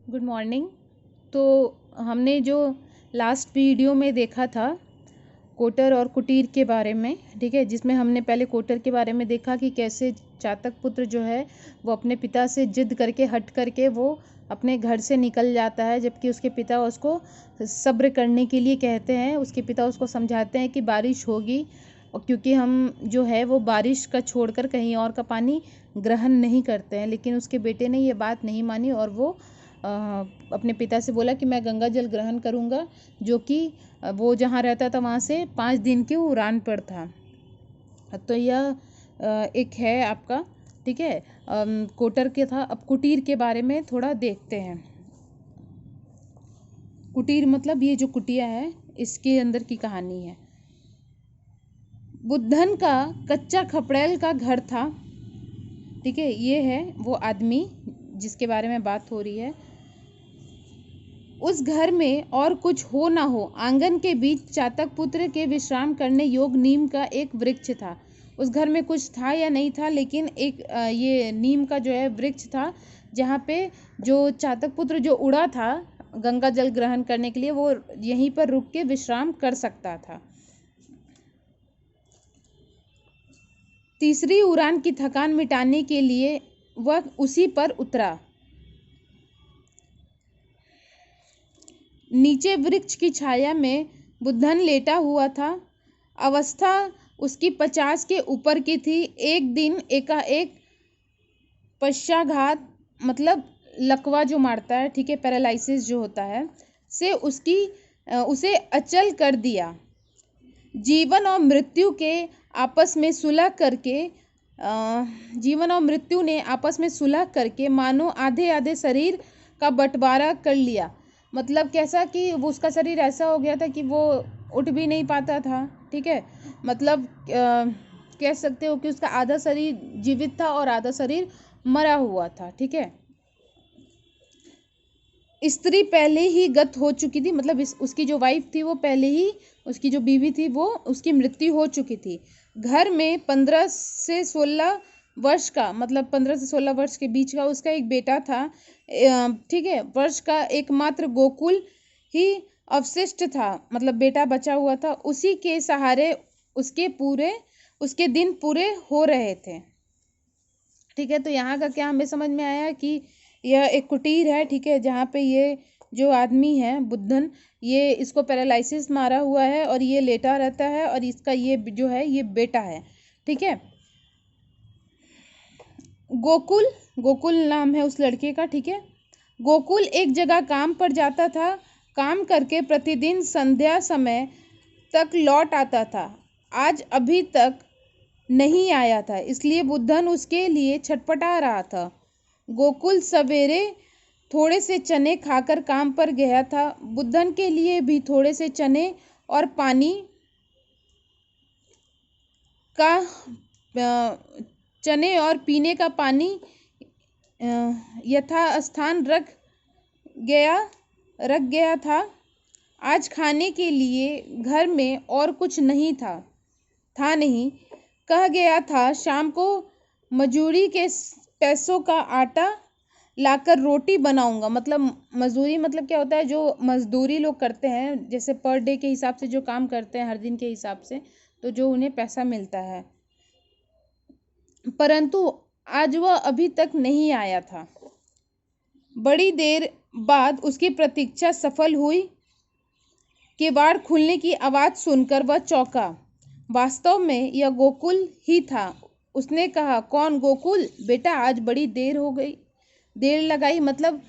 Good morning. तो हमने जो लास्ट वीडियो में देखा था कोटर और कुटीर के बारे में, ठीक है, जिसमें हमने पहले कोटर के बारे में देखा कि कैसे चातक पुत्र जो है वो अपने पिता से जिद करके हट करके वो अपने घर से निकल जाता है, जबकि उसके पिता उसको सब्र करने के लिए कहते हैं। उसके पिता उसको समझाते हैं कि बारिश होगी, और क्योंकि हम जो है वो बारिश का छोड़कर कहीं और का पानी ग्रहण नहीं करते हैं। लेकिन उसके बेटे ने ये बात नहीं मानी और वो अपने पिता से बोला कि मैं गंगा जल ग्रहण करूँगा, जो कि वो जहाँ रहता था वहाँ से 5 दिन की उड़ान पर था। तो यह एक है आपका, ठीक है, कोटर के था। अब कुटीर के बारे में थोड़ा देखते हैं। कुटीर मतलब ये जो कुटिया है इसके अंदर की कहानी है। बुद्धन का कच्चा खपड़ेल का घर था, ठीक है, ये है वो आदमी जिसके बारे में बात हो रही है। उस घर में और कुछ हो ना हो, आंगन के बीच चातक पुत्र के विश्राम करने योग्य नीम का एक वृक्ष था। उस घर में कुछ था या नहीं था, लेकिन एक ये नीम का जो है वृक्ष था, जहाँ पे जो चातक पुत्र जो उड़ा था गंगा जल ग्रहण करने के लिए, वो यहीं पर रुक के विश्राम कर सकता था। तीसरी उड़ान की थकान मिटाने के लिए वह उसी पर उतरा। नीचे वृक्ष की छाया में बुद्धन लेटा हुआ था। अवस्था उसकी 50 के ऊपर की थी। एक दिन एकाएक पश्चाघात मतलब लकवा जो मारता है, ठीक है, पैरालिसिस जो होता है, से उसे अचल कर दिया। जीवन और मृत्यु ने आपस में सुलह करके मानो आधे आधे शरीर का बंटवारा कर लिया। मतलब कैसा कि वो उसका शरीर ऐसा हो गया था कि वो उठ भी नहीं पाता था, ठीक है, मतलब कह सकते हो कि उसका आधा शरीर जीवित था और आधा शरीर मरा हुआ था, ठीक है। स्त्री पहले ही गत हो चुकी थी, मतलब उसकी जो वाइफ थी वो पहले ही, उसकी जो बीवी थी वो उसकी मृत्यु हो चुकी थी। घर में 15 से 16 वर्ष का, मतलब 15 से 16 वर्ष के बीच का उसका एक बेटा था, ठीक है। वर्ष का एकमात्र गोकुल ही अवशिष्ट था, मतलब बेटा बचा हुआ था। उसी के सहारे उसके दिन पूरे हो रहे थे, ठीक है। तो यहाँ का क्या हमें समझ में आया कि यह एक कुटीर है, ठीक है, जहाँ पे ये जो आदमी है बुद्धन, ये इसको पैरालिसिस मारा हुआ है और ये लेटा रहता है, और इसका ये जो है ये बेटा है, ठीक है। गोकुल नाम है उस लड़के का, ठीक है। गोकुल एक जगह काम पर जाता था। काम करके प्रतिदिन संध्या समय तक लौट आता था। आज अभी तक नहीं आया था, इसलिए बुद्धन उसके लिए छटपटा रहा था। गोकुल सवेरे थोड़े से चने खाकर काम पर गया था। बुद्धन के लिए भी थोड़े से चने और पानी का चने और पीने का पानी यथास्थान रख गया था। आज खाने के लिए घर में और कुछ नहीं था नहीं। कह गया था शाम को मजूरी के पैसों का आटा लाकर रोटी बनाऊंगा। मतलब मजदूरी मतलब क्या होता है, जो मजदूरी लोग करते हैं, जैसे पर डे के हिसाब से जो काम करते हैं, हर दिन के हिसाब से, तो जो उन्हें पैसा मिलता है। परंतु आज वह अभी तक नहीं आया था। बड़ी देर बाद उसकी प्रतीक्षा सफल हुई। किवाड़ खुलने की आवाज सुनकर वह चौंका। वास्तव में यह गोकुल ही था। उसने कहा, कौन गोकुल? बेटा, आज बड़ी देर लगाई। मतलब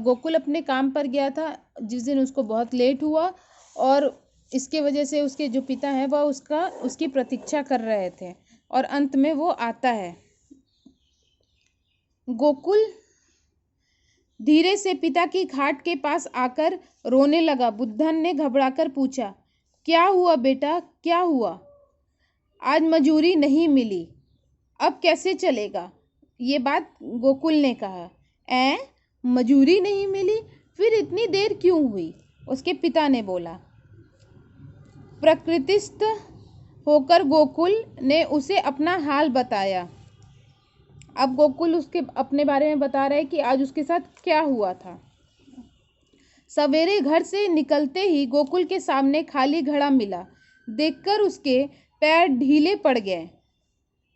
गोकुल अपने काम पर गया था जिस दिन, उसको बहुत लेट हुआ और इसके वजह से उसके जो पिता हैं वह उसकी प्रतीक्षा कर रहे थे, और अंत में वो आता है। गोकुल धीरे से पिता की खाट के पास आकर रोने लगा। बुद्धन ने घबराकर पूछा, क्या हुआ बेटा, क्या हुआ? आज मजूरी नहीं मिली, अब कैसे चलेगा? ये बात गोकुल ने कहा। मजूरी नहीं मिली? फिर इतनी देर क्यों हुई? उसके पिता ने बोला। प्रकृतिस्थ होकर गोकुल ने उसे अपना हाल बताया। अब गोकुल उसके अपने बारे में बता रहा है कि आज उसके साथ क्या हुआ था। सवेरे घर से निकलते ही गोकुल के सामने खाली घड़ा मिला। देखकर उसके पैर ढीले पड़ गए।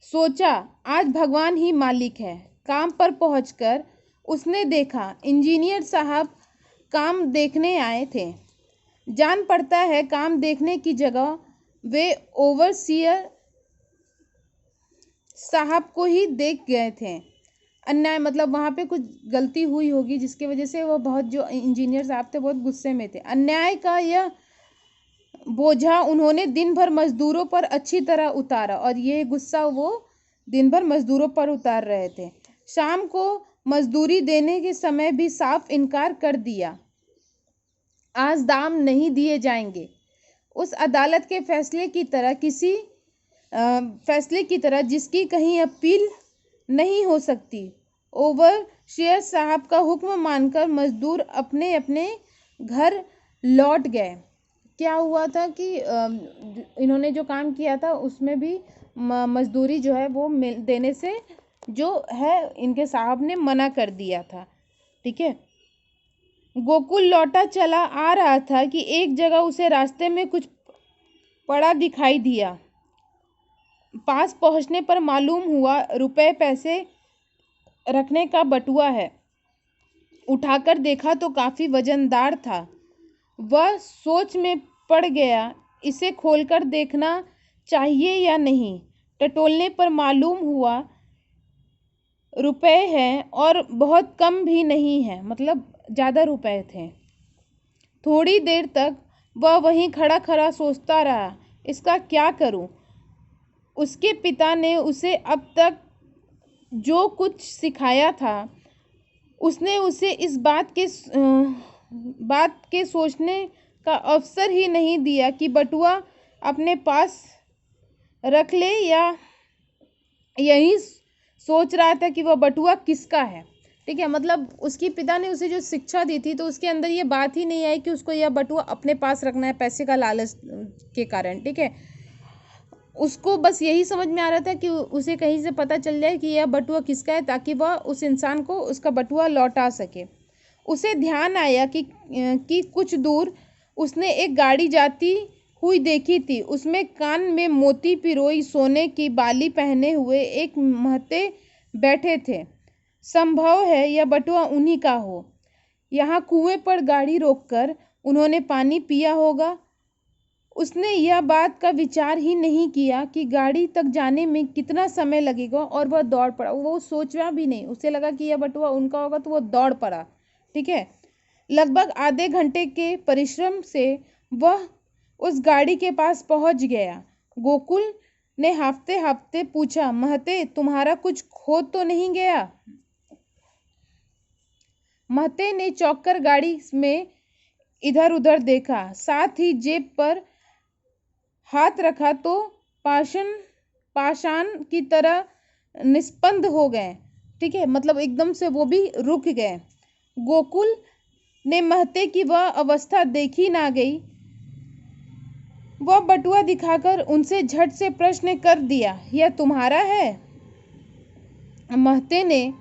सोचा आज भगवान ही मालिक है। काम पर पहुंचकर उसने देखा इंजीनियर साहब काम देखने आए थे। जान पड़ता है काम देखने की जगह वे ओवरसियर साहब को ही देख गए थे। अन्याय मतलब वहाँ पे कुछ गलती हुई होगी जिसकी वजह से वो बहुत, जो इंजीनियर साहब थे, बहुत गुस्से में थे। अन्याय का यह बोझा उन्होंने दिन भर मजदूरों पर अच्छी तरह उतारा और ये गुस्सा वो दिन भर मजदूरों पर उतार रहे थे। शाम को मजदूरी देने के समय भी साफ इनकार कर दिया। आज दाम नहीं दिए जाएंगे। उस अदालत के फैसले की तरह जिसकी कहीं अपील नहीं हो सकती। ओवरसियर साहब का हुक्म मानकर मजदूर अपने अपने घर लौट गए। क्या हुआ था कि इन्होंने जो काम किया था उसमें भी मजदूरी जो है वो देने से जो है इनके साहब ने मना कर दिया था। ठीक है। गोकुल लौटा चला आ रहा था कि एक जगह उसे रास्ते में कुछ पड़ा दिखाई दिया। पास पहुंचने पर मालूम हुआ रुपए पैसे रखने का बटुआ है। उठाकर देखा तो काफी वजनदार था। वह सोच में पड़ गया, इसे खोलकर देखना चाहिए या नहीं। टटोलने पर मालूम हुआ रुपए हैं और बहुत कम भी नहीं है, मतलब ज़्यादा रुपए थे। थोड़ी देर तक वह वहीं खड़ा खड़ा सोचता रहा, इसका क्या करूं। उसके पिता ने उसे अब तक जो कुछ सिखाया था उसने उसे इस बात के सोचने का अवसर ही नहीं दिया कि बटुआ अपने पास रख ले, या यही सोच रहा था कि वह बटुआ किसका है। ठीक है, मतलब उसके पिता ने उसे जो शिक्षा दी थी तो उसके अंदर ये बात ही नहीं आई कि उसको यह बटुआ अपने पास रखना है पैसे का लालच के कारण। ठीक है, उसको बस यही समझ में आ रहा था कि उसे कहीं से पता चल जाए कि यह बटुआ किसका है ताकि वह उस इंसान को उसका बटुआ लौटा सके। उसे ध्यान आया कि कुछ दूर उसने एक गाड़ी जाती हुई देखी थी। उसमें कान में मोती पिरोई सोने की बाली पहने हुए एक महते बैठे थे। संभव है यह बटुआ उन्हीं का हो। यहाँ कुएं पर गाड़ी रोककर उन्होंने पानी पिया होगा। उसने यह बात का विचार ही नहीं किया कि गाड़ी तक जाने में कितना समय लगेगा और वह दौड़ पड़ा। वो सोचा भी नहीं, उसे लगा कि यह बटुआ उनका होगा तो वो दौड़ पड़ा। ठीक है, लगभग आधे घंटे के परिश्रम से वह उस गाड़ी के पास पहुंच गया। गोकुल ने हाफते हाफते पूछा, महते तुम्हारा कुछ खो तो नहीं गया? महते ने चौंककर गाड़ी में इधर उधर देखा, साथ ही जेब पर हाथ रखा तो पाषाण की तरह निस्पंद हो गए। ठीक है, मतलब एकदम से वो भी रुक गए। गोकुल ने महते की वह अवस्था देखी ना गई। वह बटुआ दिखाकर उनसे झट से प्रश्न कर दिया, यह तुम्हारा है? महते ने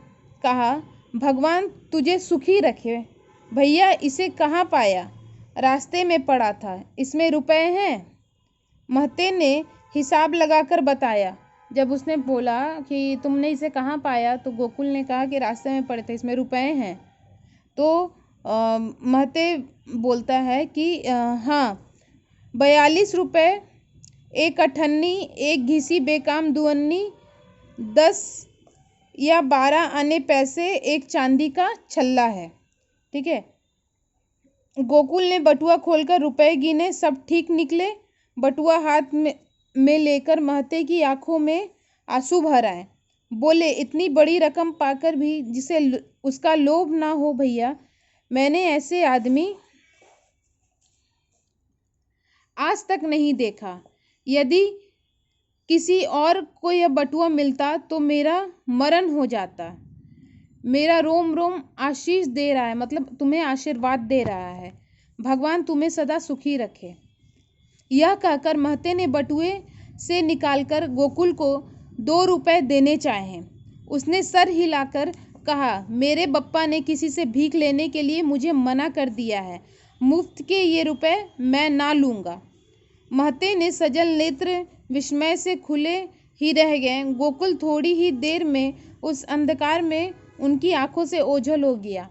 कहा, भगवान तुझे सुखी रखे भैया, इसे कहाँ पाया? रास्ते में पड़ा था, इसमें रुपए हैं। महते ने हिसाब लगाकर बताया। जब उसने बोला कि तुमने इसे कहाँ पाया तो गोकुल ने कहा कि रास्ते में पड़े थे, इसमें रुपए हैं। तो महते बोलता है कि हाँ, 42 रुपए, एक अठन्नी, एक घिसी बेकाम दुअन्नी, 10 या 12 आने पैसे, एक चांदी का छल्ला है। ठीक है, गोकुल ने बटुआ खोलकर रुपए गिने, सब ठीक निकले। बटुआ हाथ में लेकर महते की आंखों में आंसू भर आए। बोले, इतनी बड़ी रकम पाकर भी जिसे उसका लोभ ना हो भैया, मैंने ऐसे आदमी आज तक नहीं देखा। यदि किसी और को यह बटुआ मिलता तो मेरा मरण हो जाता। मेरा रोम रोम आशीष दे रहा है, मतलब तुम्हें आशीर्वाद दे रहा है। भगवान तुम्हें सदा सुखी रखे। यह कहकर महते ने बटुए से निकालकर गोकुल को 2 रुपए देने चाहे। उसने सर हिलाकर कहा, मेरे बप्पा ने किसी से भीख लेने के लिए मुझे मना कर दिया है, मुफ्त के ये रुपए मैं ना लूँगा। महते ने सजल नेत्र विस्मय से खुले ही रह गए। गोकुल थोड़ी ही देर में उस अंधकार में उनकी आंखों से ओझल हो गया।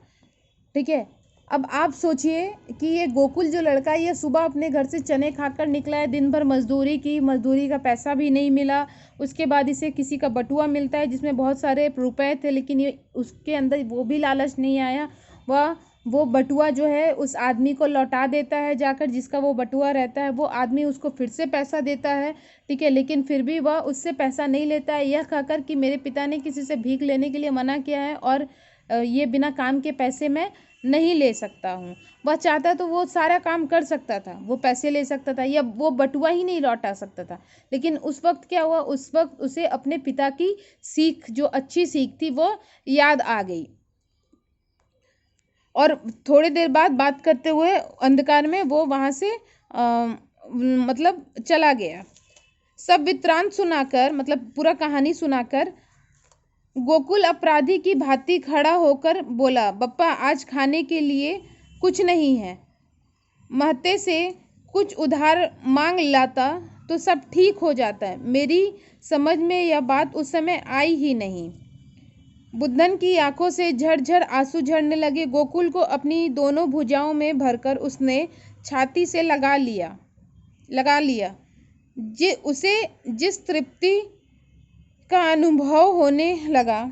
ठीक है, अब आप सोचिए कि ये गोकुल जो लड़का है, ये सुबह अपने घर से चने खाकर निकला है, दिन भर मजदूरी की, मजदूरी का पैसा भी नहीं मिला, उसके बाद इसे किसी का बटुआ मिलता है जिसमें बहुत सारे रुपए थे, लेकिन ये उसके अंदर वो भी लालच नहीं आया। वह वो बटुआ जो है उस आदमी को लौटा देता है जाकर, जिसका वो बटुआ रहता है। वो आदमी उसको फिर से पैसा देता है, ठीक है, लेकिन फिर भी वह उससे पैसा नहीं लेता है, यह कहकर कि मेरे पिता ने किसी से भीख लेने के लिए मना किया है और ये बिना काम के पैसे मैं नहीं ले सकता हूँ। वह चाहता तो वो सारा काम कर सकता था, वो पैसे ले सकता था या वो बटुआ ही नहीं लौटा सकता था, लेकिन उस वक्त क्या हुआ, उस वक्त उसे अपने पिता की सीख, जो अच्छी सीख थी, वो याद आ गई। और थोड़ी देर बाद बात करते हुए अंधकार में वो वहाँ से मतलब चला गया। सब वृत्तांत सुनाकर, मतलब पूरा कहानी सुनाकर, गोकुल अपराधी की भांति खड़ा होकर बोला, बप्पा आज खाने के लिए कुछ नहीं है, महते से कुछ उधार मांग लाता तो सब ठीक हो जाता। मेरी समझ में यह बात उस समय आई ही नहीं। बुद्धन की आंखों से झरझर आंसू झरने लगे। गोकुल को अपनी दोनों भुजाओं में भरकर उसने छाती से लगा लिया। उसे जिस तृप्ति का अनुभव होने लगा,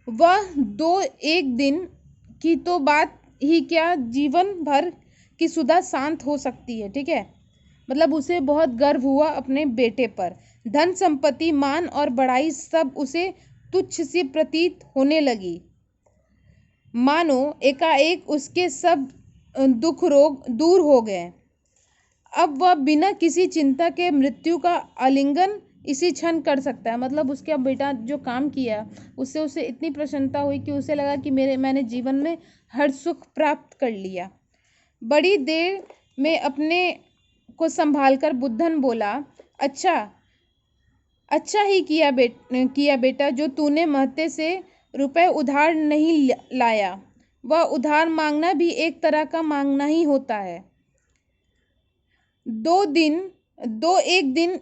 वह एक दिन की तो बात ही क्या, जीवन भर की सुधा शांत हो सकती है। ठीक है, मतलब उसे बहुत गर्व हुआ अपने बेटे पर। धन संपत्ति, मान और बड़ाई सब उसे तुच्छ सी प्रतीत होने लगी, मानो एकाएक उसके सब दुख रोग दूर हो गए। अब वह बिना किसी चिंता के मृत्यु का आलिंगन इसी क्षण कर सकता है। मतलब उसका बेटा जो काम किया, उससे उसे इतनी प्रसन्नता हुई कि उसे लगा कि मैंने जीवन में हर सुख प्राप्त कर लिया। बड़ी देर में अपने को संभालकर बुद्धन बोला, अच्छा ही किया बेटा जो तूने महते से रुपए उधार नहीं लाया। वह उधार मांगना भी एक तरह का मांगना ही होता है। एक दिन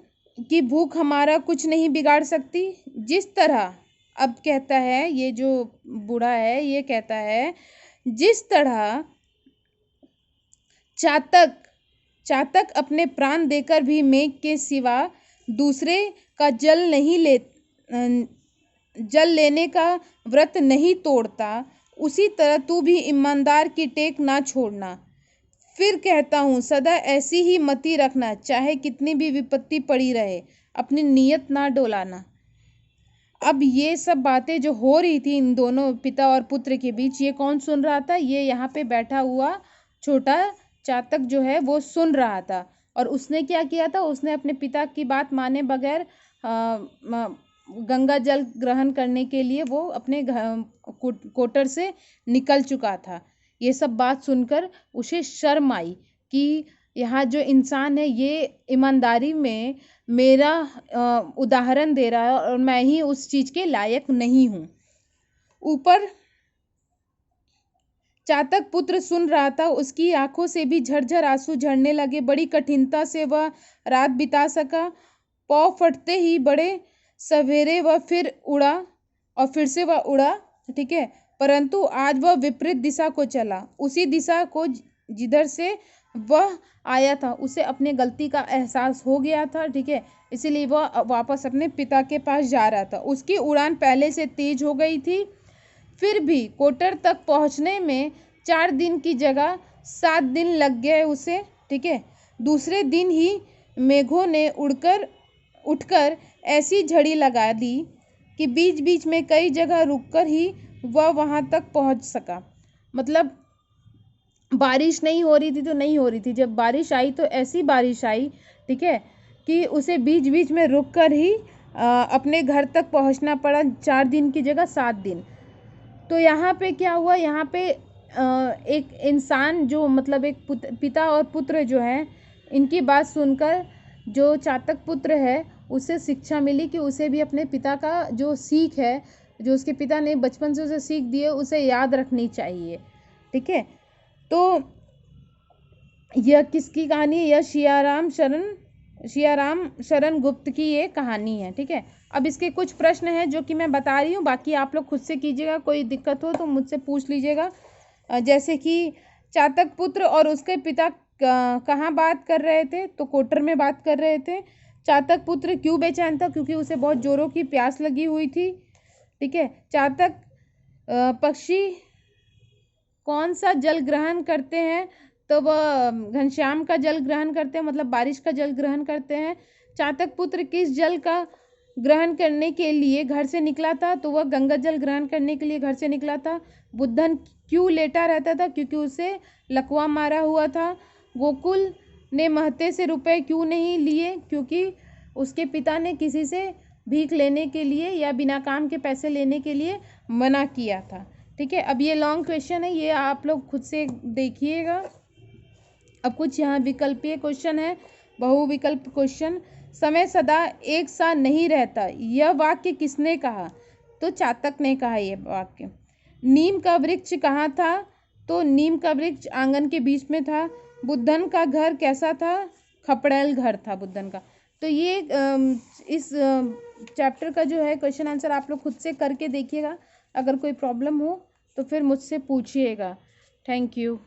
की भूख हमारा कुछ नहीं बिगाड़ सकती। जिस तरह, अब कहता है ये जो बूढ़ा है, ये कहता है, जिस तरह चातक अपने प्राण देकर भी मेघ के सिवा दूसरे का जल लेने का व्रत नहीं तोड़ता, उसी तरह तू भी ईमानदार की टेक ना छोड़ना। फिर कहता हूँ, सदा ऐसी ही मति रखना, चाहे कितनी भी विपत्ति पड़ी रहे, अपनी नीयत ना डोलाना। अब ये सब बातें जो हो रही थी इन दोनों पिता और पुत्र के बीच, ये कौन सुन रहा था? ये यहाँ पे बैठा हुआ छोटा चातक जो है वो सुन रहा था। और उसने क्या किया था, उसने अपने पिता की बात माने बगैर गंगा जल ग्रहण करने के लिए वो अपने कोटर से निकल चुका था। ये सब बात सुनकर उसे शर्म आई कि यहाँ जो इंसान है ये ईमानदारी में मेरा उदाहरण दे रहा है और मैं ही उस चीज़ के लायक नहीं हूँ। ऊपर चातक पुत्र सुन रहा था, उसकी आंखों से भी झरझर आंसू झरने लगे। बड़ी कठिनता से वह रात बिता सका। पौ फटते ही बड़े सवेरे वह फिर उड़ा, ठीक है, परंतु आज वह विपरीत दिशा को चला, उसी दिशा को जिधर से वह आया था। उसे अपने गलती का एहसास हो गया था, ठीक है, इसीलिए वह वापस अपने पिता के पास जा रहा था। उसकी उड़ान पहले से तेज हो गई थी, फिर भी कोटर तक पहुंचने में 4 दिन की जगह 7 दिन लग गए उसे, ठीक है। दूसरे दिन ही मेघों ने उठकर ऐसी झड़ी लगा दी कि बीच बीच में कई जगह रुककर ही वह वहां तक पहुंच सका। मतलब बारिश नहीं हो रही थी तो नहीं हो रही थी, जब बारिश आई तो ऐसी बारिश आई, ठीक है, कि उसे बीच बीच में रुककर ही अपने घर तक पहुंचना पड़ा। 4 दिन की जगह 7 दिन। तो यहाँ पे क्या हुआ, यहाँ पे एक इंसान जो, मतलब एक पिता और पुत्र जो है, इनकी बात सुनकर जो चातक पुत्र है उसे शिक्षा मिली कि उसे भी अपने पिता का जो सीख है, जो उसके पिता ने बचपन से उसे सीख दी है, उसे याद रखनी चाहिए। ठीक है, तो यह किसकी कहानी है? यह सियाराम शरण गुप्त की ये कहानी है। ठीक है, अब इसके कुछ प्रश्न हैं जो कि मैं बता रही हूँ, बाकी आप लोग खुद से कीजिएगा, कोई दिक्कत हो तो मुझसे पूछ लीजिएगा। जैसे कि चातक पुत्र और उसके पिता कहाँ बात कर रहे थे? तो कोटर में बात कर रहे थे। चातक पुत्र क्यों बेचैन था? क्योंकि उसे बहुत जोरों की प्यास लगी हुई थी। ठीक है, चातक पक्षी कौन सा जल ग्रहण करते हैं? तो वह घनश्याम का जल ग्रहण करते हैं, मतलब बारिश का जल ग्रहण करते हैं। चातक पुत्र किस जल का ग्रहण करने के लिए घर से निकला था? तो वह गंगा जल ग्रहण करने के लिए घर से निकला था। बुद्धन क्यों लेटा रहता था? क्योंकि उसे लकवा मारा हुआ था। गोकुल ने महते से रुपए क्यों नहीं लिए? क्योंकि उसके पिता ने किसी से भीख लेने के लिए या बिना काम के पैसे लेने के लिए मना किया था। ठीक है, अब ये लॉन्ग क्वेश्चन है, ये आप लोग खुद से देखिएगा। अब कुछ यहाँ विकल्पीय क्वेश्चन है, बहुविकल्प क्वेश्चन। समय सदा एक सा नहीं रहता, यह वाक्य किसने कहा? तो चातक ने कहा ये वाक्य। नीम का वृक्ष कहाँ था? तो नीम का वृक्ष आंगन के बीच में था। बुद्धन का घर कैसा था? खपड़ैल घर था बुद्धन का। तो ये इस चैप्टर का जो है क्वेश्चन आंसर आप लोग खुद से करके देखिएगा। अगर कोई प्रॉब्लम हो तो फिर मुझसे पूछिएगा। Thank you.